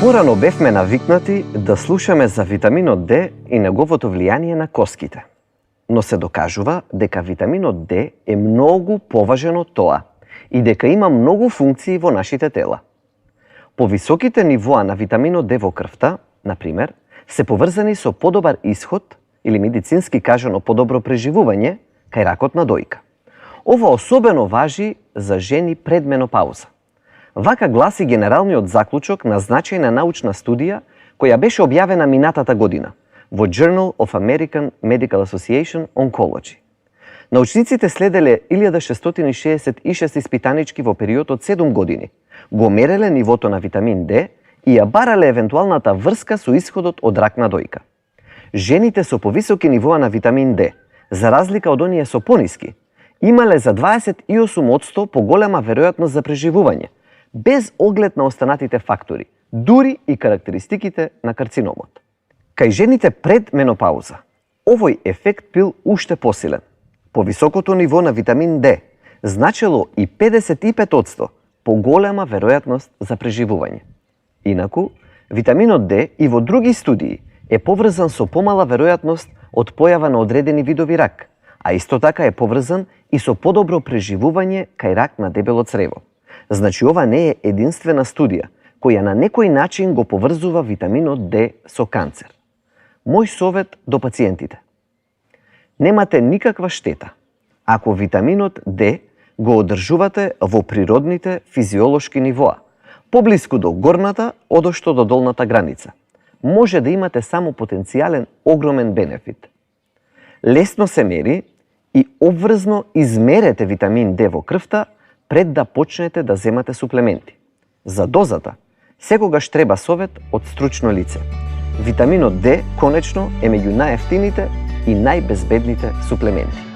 Порано бевме навикнати да слушаме за витаминот Д и неговото влијание на коските. Но се докажува дека витаминот Д е многу поважен од тоа и дека има многу функции во нашите тела. Повисоките нивоа на витаминот Д во крвта, например, се поврзани со подобар исход или медицински кажано подобро преживување кај ракот на дојка. Ова особено важи за жени пред менопауза. Вака гласи генералниот заклучок на значајна научна студија која беше објавена минатата година во Journal of American Medical Association Oncology. Научниците следеле 1666 испитанички во период од 7 години, го мереле нивото на витамин Д и ја барале евентуалната врска со исходот од рак на дојка. Жените со повисоки нивоа на витамин Д, за разлика од оние со пониски, имале за 28% поголема веројатност за преживување, без оглед на останатите фактори, дури и карактеристиките на карциномот. Кај жените пред менопауза, овој ефект бил уште посилен. Повисокото ниво на витамин Д значело и 55% поголема веројатност за преживување. Инаку, витаминот Д и во други студии е поврзан со помала веројатност од појава на одредени видови рак, а исто така е поврзан и со подобро преживување кај рак на дебело црево. Значи, ова не е единствена студија која на некој начин го поврзува витаминот Д со канцер. Мој совет до пациентите. Немате никаква штета ако витаминот Д го одржувате во природните физиолошки нивоа, поблиску до горната, одошто до долната граница. Може да имате само потенцијален огромен бенефит. Лесно се мери и обврзно измерете витамин Д во крвта пред да почнете да земате суплементи. За дозата, секогаш треба совет од стручно лице. Витаминот Д, конечно, е меѓу најевтините и најбезбедните суплементи.